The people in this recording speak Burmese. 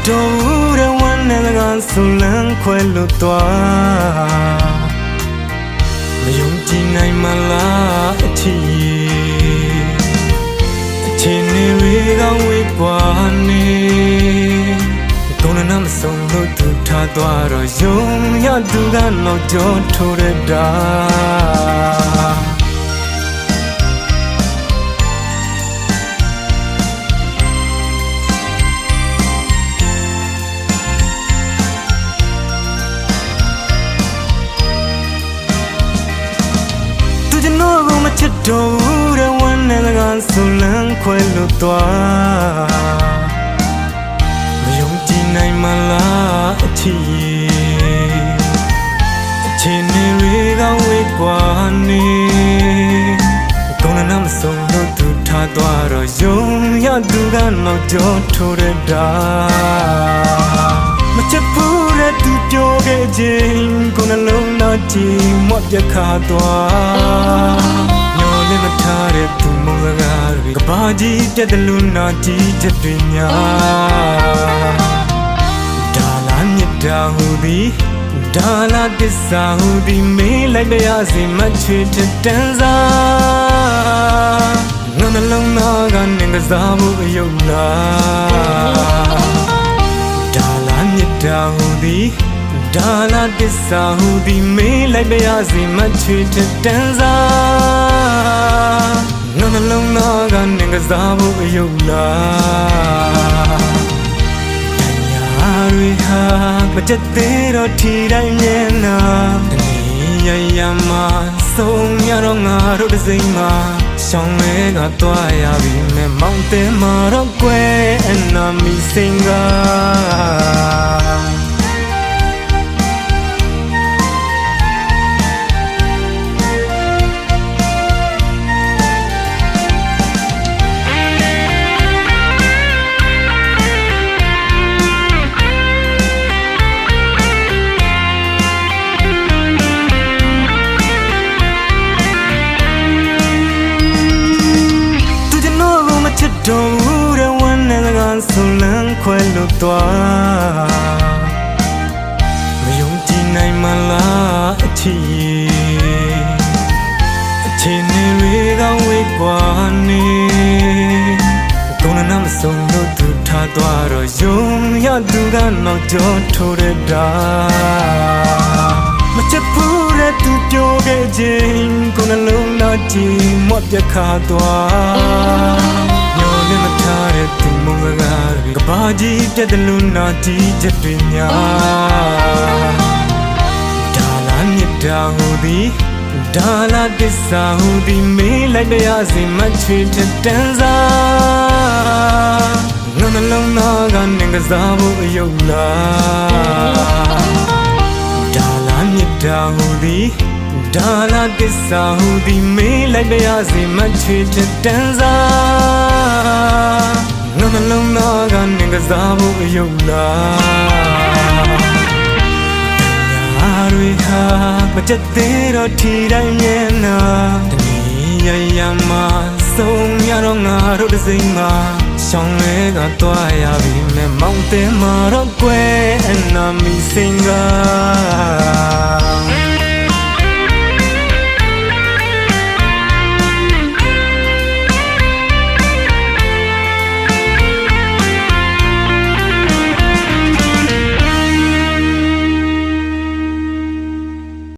တော်တဲ့ဝမ်းနဲ့ကဆုလန်းခွဲလို့သွားမယုံကြည်နိုင်မလားအချစ်အချင်းတွေကဝေးကွာနေကိုယ်နဲ့မဆုံးလို့သူထားသွားတော့ယုံရသူကနောက်ကျော်ထိုးရတာချစ်တော်တဲ့ဝမ်းနဲ့ကဆုလန်းခွဲလို့သွားမယုံကြည်နိုင်မလားအချစ်အချင်းတွေကဝေးကွာနေကိုယ်နဲ့မဆုံးလို့သူထားသွားတော့ယုံရသူကနောက်ကျော်ထိုးရတာမချစ်ဘူးတဲ့သူပြောခဲ့ခြင်းကိုယ်နှလုံးသားကြည်မော့ပြခါသွားလည်းမထားတဲ့သူမုန်းစကားတွေကဘာကြီးပြတ်တယ်လို့နာကြည့်ချက်တွေညာဒါလာမြတ်တာဟူသည်ဒါလာတစ္ဆာဟူသည်မေးလိုက်ပြရစီမချွေတဲ့တန်းစားငါနှလုံးသားကနေကစားဖို့အယုံလားဒါလာမြတ်တာဟူသည်ဒါလာတစ္ဆာဟူသည်မေးလိုက်ပြရစီမချွေတဲ့တန်းစားငါနှလုံးသားကနေကစားဖို့အယုံလားညာတွေဟာမတက်သေးတော့ထီတိုင်းမျက်နှာတနည်းရရမှာဆုံးရတော့ငါတို့တစ်စိမ့်မှာရှောင်းလဲကသွားရပြီမဲ့မောင်တဲမှာတော့ကွယ်အနာမီစင်ကတော်တဲ့ဝမ်းနဲ့ကဆုလန်းခွဲလို့သွားမယုံကြည်နိုင်မလားအချစ်အချင်းတွေကဝေးကွာနေကိုယ်နဲ့မဆုံးလို့သူထားသွားတော့ယုံရသူကနောက်ကျော်ထိုးရတာမချစ်ဘူးတဲ့သူပြောခဲ့ခြင်းကိုယ်နှလုံးသားကြည်မော့ပြခါသွားလည်းမထားတဲ့သူမုန်းစကားတွေကဘာကြီးပြတ်တယ်လို့နာကြည့်ချက်တွေညာဒါလာမြတ်တာဟူသည်ဒါလာတစ္ဆာဟူသည်မေးလိုက်ပြရစီမချွေတဲ့တန်းစားငါနှလုံးသားကနေကစားဖို့အယုံလားဒါလာမြတ်တာဟူသည်ဒါလာတစ္ဆာဟူသည်မေးလိုက်ပြရစီမချွေတဲ့တန်းစားငါနှလုံးသားကနေကစားဖို့အယုံလားညာတွေဟာမတက်သေးတော့ထီတိုင်းမျက်နှာတနည်းရရမှာဆုံးရတော့ငါတို့တစ်စိမ့်မှာရှောင်းလဲကသွားရပြီမဲ့မောင်တဲမှာတော့ကွယ်အနာမီစင်က